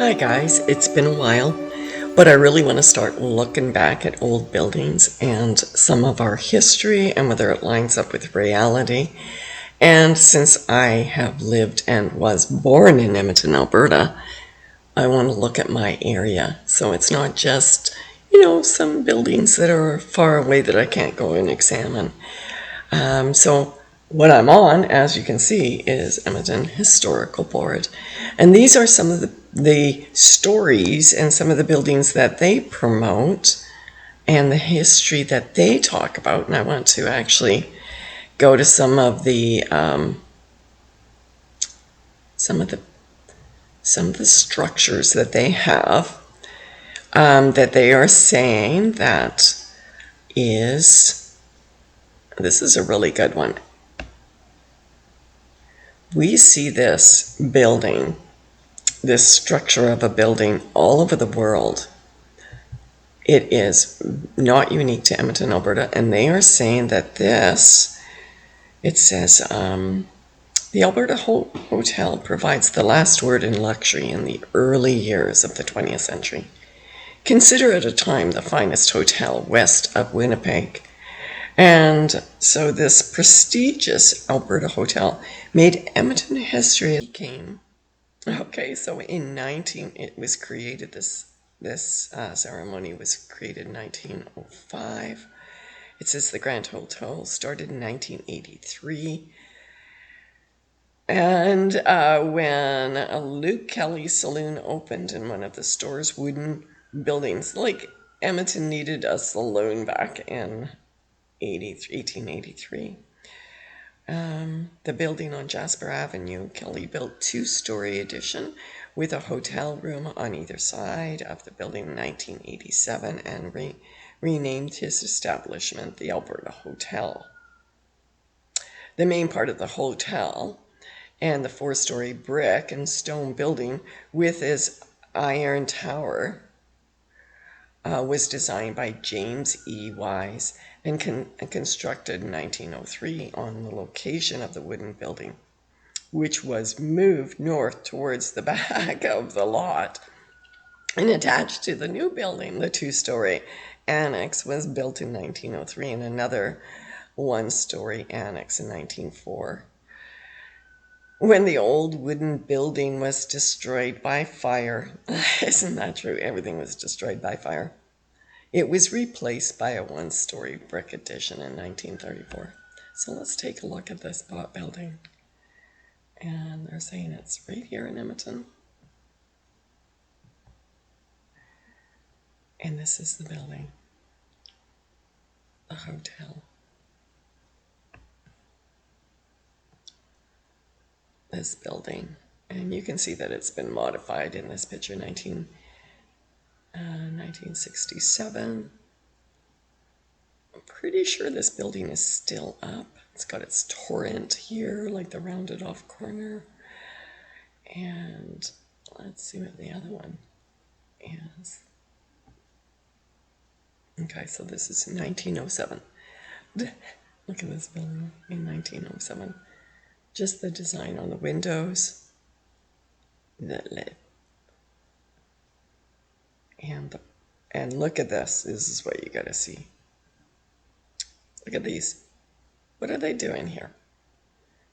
Hi guys, it's been a while, but I really want to start looking back at old buildings and some of our history and whether it lines up with reality. And since I have lived and was born in Edmonton, Alberta, I want to look at my area. So it's not just, some buildings that are far away that I can't go and examine. So what I'm on, as you can see, is Edmonton Historical Board. And these are some of the stories and some of the buildings that they promote and the history that they talk about. And I want to actually go to some of the structures that they have, that they are saying that this is a really good one. We see this building, this structure of a building all over the world. It is not unique to Edmonton, Alberta, and they are saying that it says, the Alberta Hotel provides the last word in luxury in the early years of the 20th century. Consider at a time the finest hotel west of Winnipeg. And so this prestigious Alberta Hotel made Edmonton history. So it was created, this ceremony was created in 1905. It says the Grand Hotel started in 1983. And when Luke Kelly's Saloon opened in one of the store's wooden buildings, like Edmonton needed a saloon back in 1883. The building on Jasper Avenue, Kelly built two-story addition with a hotel room on either side of the building in 1987 and renamed his establishment the Alberta Hotel. The main part of the hotel and the four-story brick and stone building with its iron tower was designed by James E. Wise and constructed in 1903 on the location of the wooden building, which was moved north towards the back of the lot and attached to the new building. The two-story annex was built in 1903 and another one-story annex in 1904. When the old wooden building was destroyed by fire, isn't that true? Everything was destroyed by fire. It was replaced by a one-story brick addition in 1934. So let's take a look at this building. And they're saying it's right here in Edmonton. And this is the building, the hotel. This building. And you can see that it's been modified in this picture, 1967. I'm pretty sure this building is still up. It's got its torrent here, like the rounded off corner. And let's see what the other one is. Okay, so this is 1907. Look at this building in 1907. Just the design on the windows, the lid, and look at this. This is what you gotta see. Look at these. What are they doing here?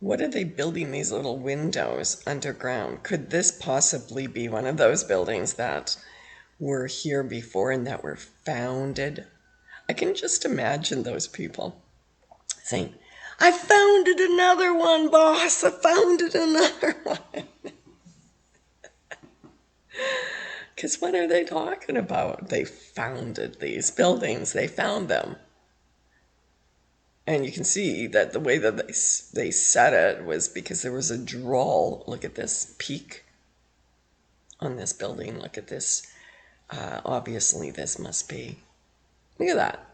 What are they building these little windows underground? Could this possibly be one of those buildings that were here before and that were founded? I can just imagine those people saying, I founded another one, boss. I founded another one. Because what are they talking about? They founded these buildings. They found them. And you can see that the way that they said it was because there was a drawl. Look at this peak on this building. Look at this. Obviously, this must be. Look at that.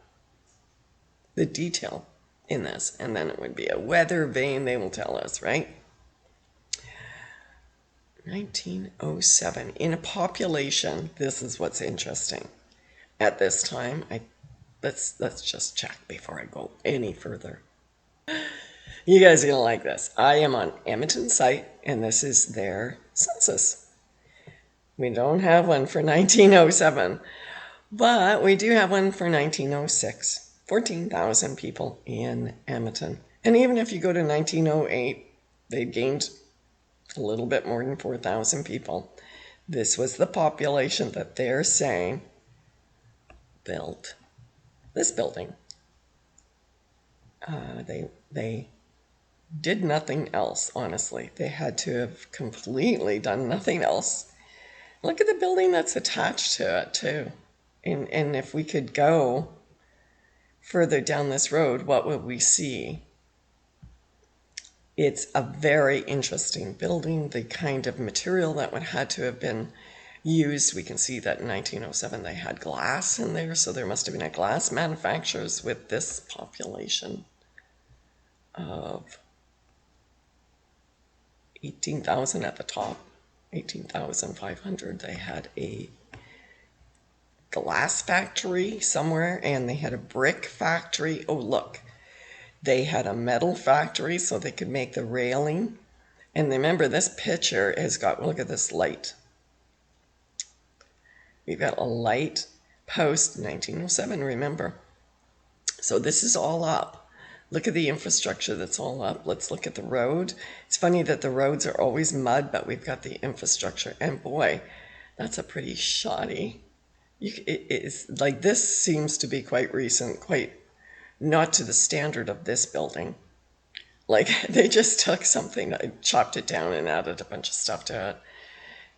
The detail in this. And then it would be a weather vane, they will tell us, right? 1907. In a population, this is what's interesting. At this time, let's just check before I go any further. You guys are gonna like this. I am on Edmonton site, and this is their census. We don't have one for 1907, but we do have one for 1906. 14,000 people in Edmonton. And even if you go to 1908, they gained a little bit more than 4,000 people. This was the population that they're saying built this building. They did nothing else, honestly. They had to have completely done nothing else. Look at the building that's attached to it, too. And if we could go further down this road, what would we see? It's a very interesting building. The kind of material that would had to have been used, we can see that in 1907 they had glass in there, so there must have been a glass manufacturers with this population of 18,000 at the top, 18,500. They had a glass factory somewhere, and they had a brick factory. Oh, look, they had a metal factory so they could make the railing. And remember, this picture has got, look at this light. We've got a light post 1907, remember. So this is all up. Look at the infrastructure that's all up. Let's look at the road. It's funny that the roads are always mud, but we've got the infrastructure. And boy, that's a pretty shoddy. It's like, this seems to be quite recent, quite not to the standard of this building. Like, they just took something, chopped it down and added a bunch of stuff to it.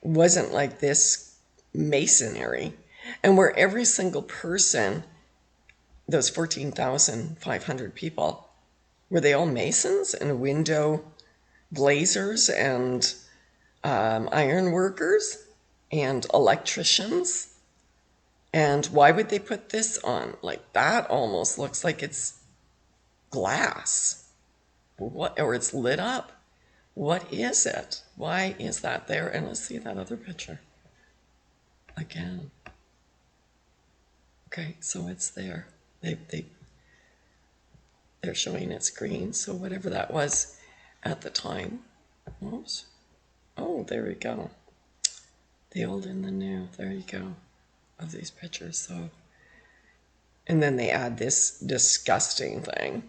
It wasn't like this masonry. And where every single person, those 14,500 people, were they all masons and window glazers and iron workers and electricians? And why would they put this on? Like, that almost looks like it's glass. What, or it's lit up. What is it? Why is that there? And let's see that other picture again. Okay, so it's there. They're showing it's green, so whatever that was at the time. Oops. Oh, there we go. The old and the new. There you go. Of these pictures. So, and then they add this disgusting thing,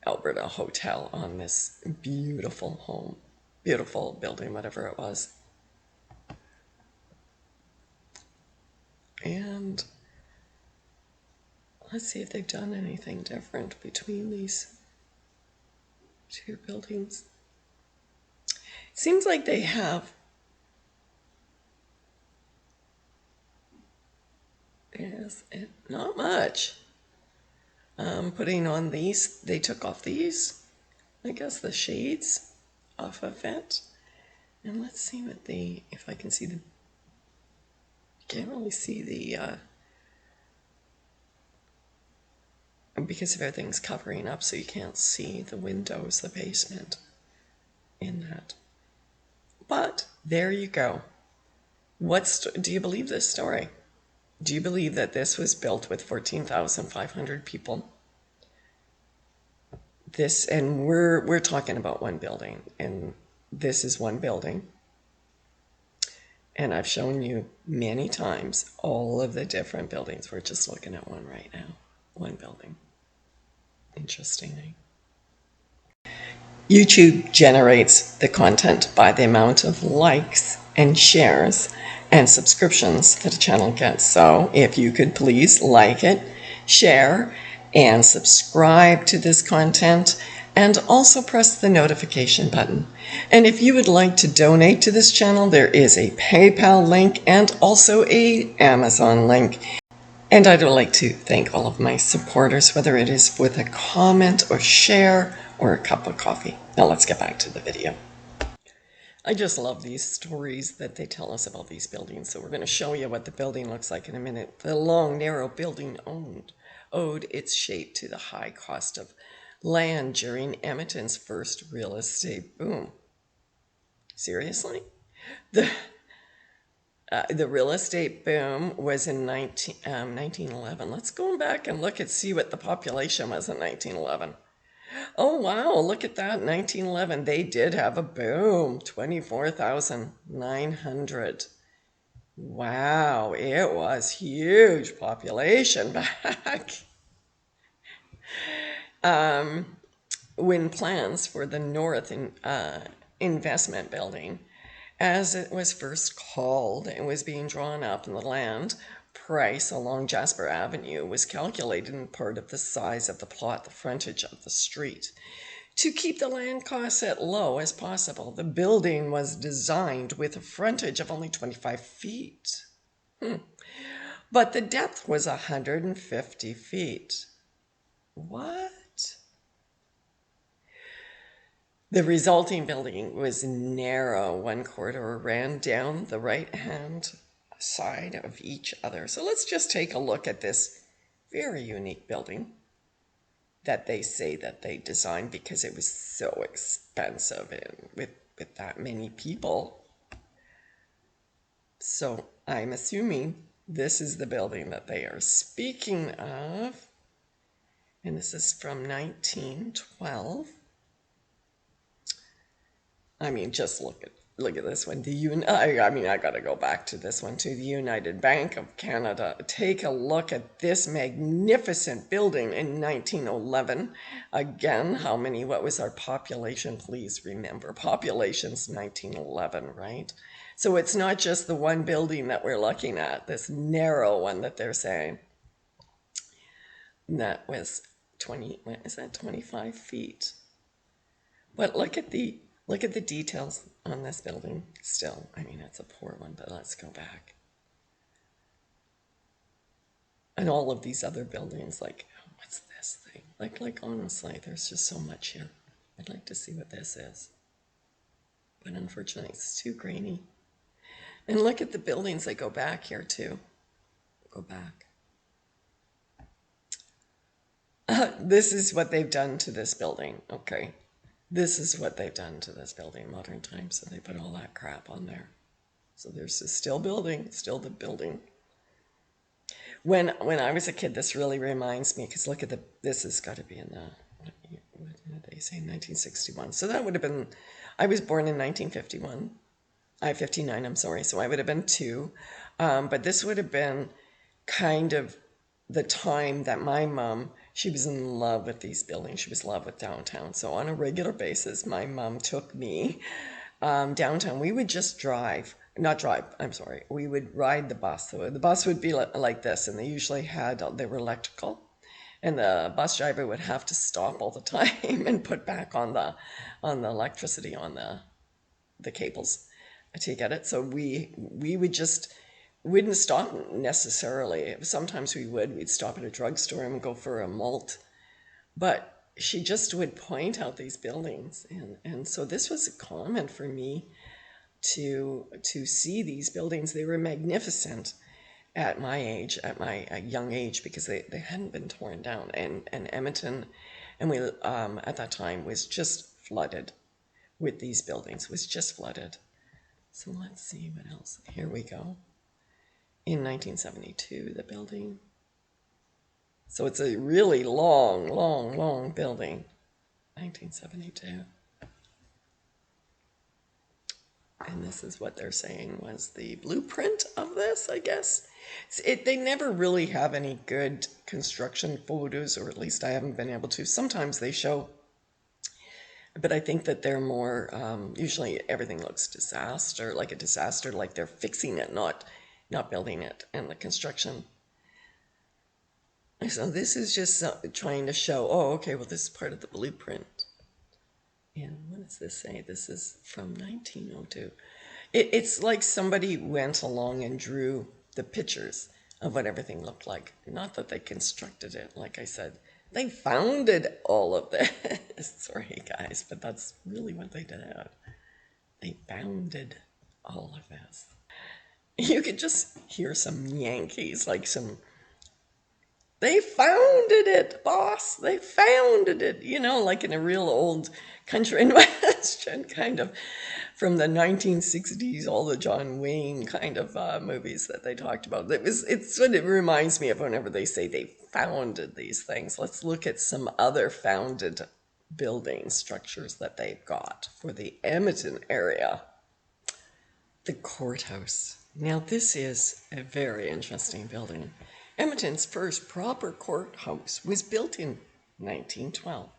Alberta Hotel, on this beautiful home, beautiful building, whatever it was. And let's see if they've done anything different between these two buildings. It seems like they have. Is it not much? Putting on these, they took off these, I guess, the shades off of it. And let's see what the, if I can see the, can't really see the, because of everything's covering up, so you can't see the windows, the basement in that. But there you go. Do you believe this story? Do you believe that this was built with 14,500 people? This, and we're talking about one building, and this is one building. And I've shown you many times all of the different buildings. We're just looking at one right now. One building. Interesting. YouTube generates the content by the amount of likes and shares and subscriptions that a channel gets. So if you could please like it, share, and subscribe to this content, and also press the notification button. And if you would like to donate to this channel, there is a PayPal link and also an Amazon link. And I'd like to thank all of my supporters, whether it is with a comment or share or a cup of coffee. Now let's get back to the video. I just love these stories that they tell us about these buildings. So we're going to show you what the building looks like in a minute. The long, narrow building owed its shape to the high cost of land during Edmonton's first real estate boom. Seriously? The real estate boom was in 1911. Let's go back and look and see what the population was in 1911. Oh, wow, look at that. 1911, they did have a boom. 24,900 Wow, it was huge population back when plans for the Investment Building, as it was first called, and was being drawn up in the land price along Jasper Avenue was calculated in part of the size of the plot, the frontage of the street. To keep the land costs as low as possible, the building was designed with a frontage of only 25 feet. But the depth was 150 feet. What? The resulting building was narrow. One corridor ran down the right-hand side of each other. So let's just take a look at this very unique building that they say that they designed because it was so expensive and with that many people. So I'm assuming this is the building that they are speaking of. And this is from 1912. I mean, just look at this one. I gotta go back to this one too. The United Bank of Canada. Take a look at this magnificent building in 1911. Again, what was our population? Please remember, population's 1911, right? So it's not just the one building that we're looking at, this narrow one that they're saying. That was 25 feet. But look at the details on this building still. I mean, it's a poor one, but let's go back. And all of these other buildings, like, what's this thing? Like honestly, there's just so much here. I'd like to see what this is. But unfortunately, it's too grainy. And look at the buildings that go back here too. Go back. This is what they've done to this building, okay? This is what they've done to this building in modern times. So they put all that crap on there. So there's this still the building. When I was a kid, this really reminds me, because look at this has got to be in what did they say, 1961. So that would have been, I was born in 1951. 59, I'm sorry. So I would have been 2. But this would have been kind of the time that my mom, she was in love with these buildings. She was in love with downtown. So on a regular basis, my mom took me downtown. We would just we would ride the bus. So the bus would be like this, and they were electrical. And the bus driver would have to stop all the time and put back on the electricity on the cables to get it. So we wouldn't stop necessarily. Sometimes we'd stop at a drugstore and go for a malt. But she just would point out these buildings. And so this was common for me to see these buildings. They were magnificent at my age, at my young age, because they hadn't been torn down. And Edmonton, and we at that time was just flooded with these buildings, was just flooded. So let's see what else. Here we go. In 1972, the building. So it's a really long, long, long building. 1972. And this is what they're saying was the blueprint of this, I guess. They never really have any good construction photos, or at least I haven't been able to. Sometimes they show, but I think that they're more, usually everything looks like a disaster, like they're fixing it, not building it, and the construction. So this is just trying to show, oh, okay, well, this is part of the blueprint. And what does this say? This is from 1902. It's like somebody went along and drew the pictures of what everything looked like. Not that they constructed it, like I said. They founded all of this. Sorry, guys, but that's really what they did. They founded all of this. You could just hear some Yankees, they founded it, boss. They founded it. Like in a real old country and western kind of, from the 1960s, all the John Wayne kind of movies that they talked about. It's what it reminds me of whenever they say they founded these things. Let's look at some other founded building structures that they've got for the Edmonton area. The courthouse. Now, this is a very interesting building. Edmonton's first proper courthouse was built in 1912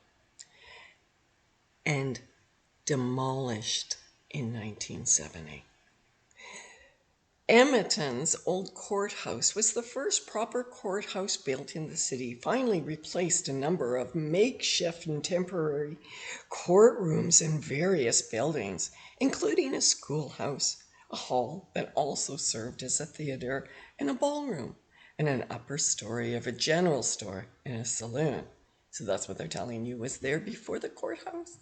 and demolished in 1970. Edmonton's old courthouse was the first proper courthouse built in the city, finally replaced a number of makeshift and temporary courtrooms in various buildings, including a schoolhouse, a hall that also served as a theater and a ballroom, and an upper story of a general store and a saloon. So that's what they're telling you was there before the courthouse.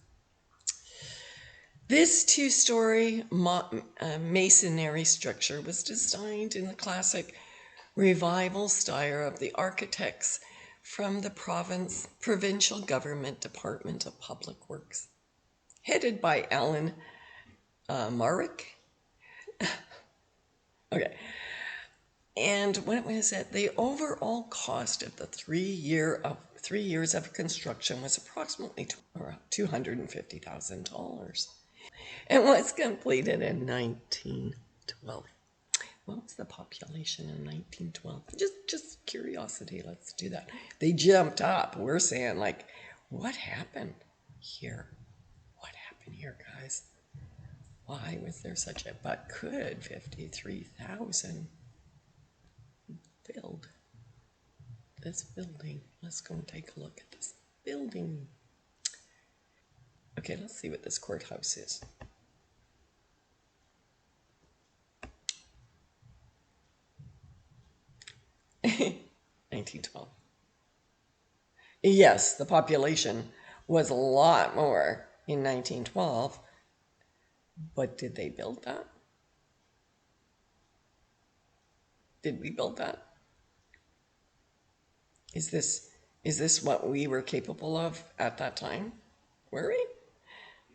This two-story masonry structure was designed in the classic revival style of the architects from the provincial government Department of Public Works, headed by Alan Marrick. Okay. And what was it? The overall cost of the 3 years of construction was approximately $250,000. It was completed in 1912. What was the population in 1912? Just curiosity. Let's do that. They jumped up. We're saying, like, what happened here? What happened here, guys? Why was there such a... But could 53,000 build this building? Let's go and take a look at this building. Okay, let's see what this courthouse is. (1912). Yes, the population was a lot more in 1912, but did they build that? Did we build that? Is this what we were capable of at that time? Were we?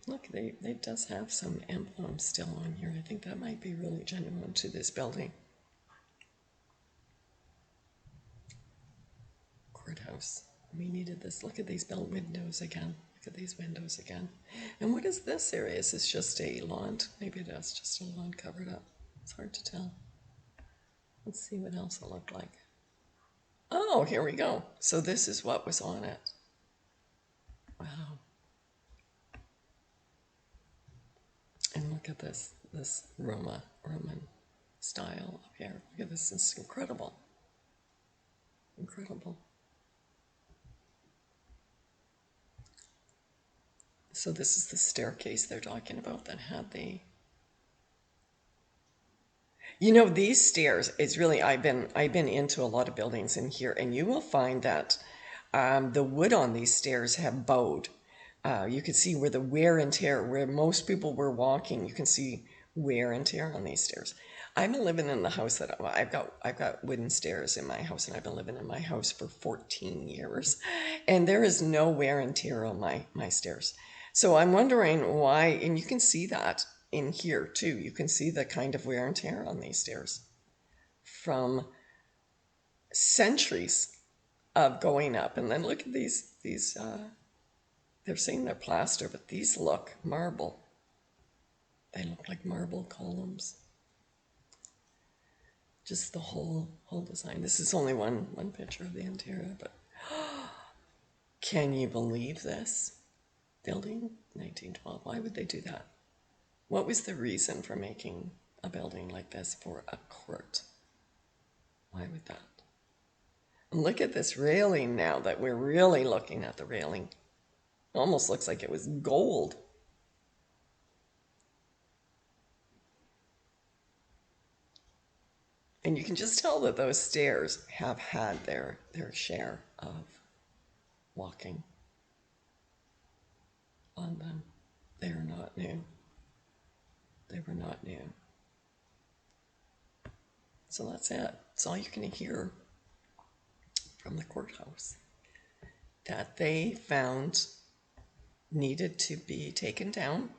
Look, they does have some emblems still on here. I think that might be really genuine to this building. Courthouse. We needed this. Look at these built windows again. Look at these windows again. And what is this area? Is this just a lawn? Maybe that's just a lawn covered up. It's hard to tell. Let's see what else it looked like. Oh, here we go. So this is what was on it. Wow. And look at this Roman style up here. Look at this. It's incredible. Incredible. So this is the staircase they're talking about that had the... You know, these stairs, it's really, I've been into a lot of buildings in here, and you will find that the wood on these stairs have bowed. You can see where the wear and tear, where most people were walking, you can see wear and tear on these stairs. I've been living in the house that I've got wooden stairs in my house, and I've been living in my house for 14 years, and there is no wear and tear on my stairs. So I'm wondering why, and you can see that in here too. You can see the kind of wear and tear on these stairs from centuries of going up. And then look at these they're saying they're plaster, but these look marble. They look like marble columns. Just the whole design. This is only one picture of the interior, but can you believe this building? 1912. Why would they do that? What was the reason for making a building like this for a court? Why would that? And look at this railing now that we're really looking at the railing. It almost looks like it was gold. And you can just tell that those stairs have had their share of walking on them. They are not new. They were not new. So that's it. That's all you can hear from the courthouse that they found needed to be taken down.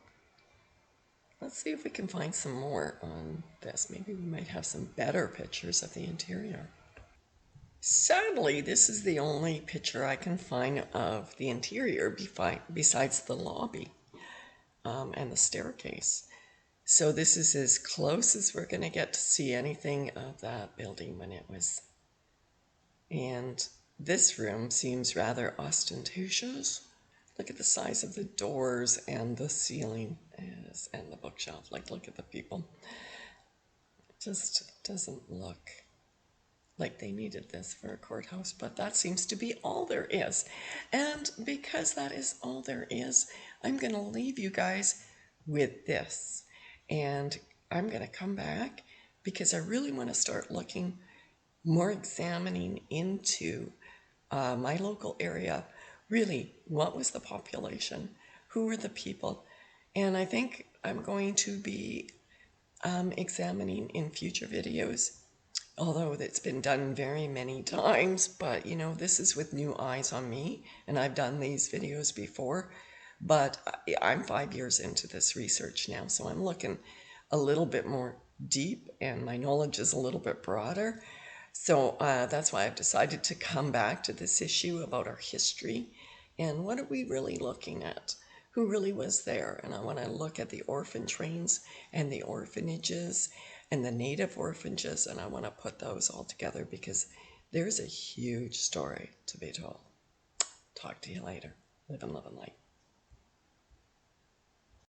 Let's see if we can find some more on this. Maybe we might have some better pictures of the interior. Sadly, this is the only picture I can find of the interior besides the lobby and the staircase. So this is as close as we're going to get to see anything of that building when it was. And this room seems rather ostentatious. Look at the size of the doors and the ceiling and the bookshelf. Like, look at the people. It just doesn't look like they needed this for a courthouse, but that seems to be all there is. And because that is all there is, I'm going to leave you guys with this. And I'm going to come back because I really want to start looking more, examining into my local area. Really, what was the population? Who were the people? And I think I'm going to be examining in future videos, although it's been done very many times, but you know, this is with new eyes on me, and I've done these videos before, but I'm 5 years into this research now, so I'm looking a little bit more deep, and my knowledge is a little bit broader. So that's why I've decided to come back to this issue about our history and what are we really looking at? Who really was there? And I want to look at the orphan trains and the orphanages and the native orphanages, and I want to put those all together because there's a huge story to be told. Talk to you later. Live and love and light.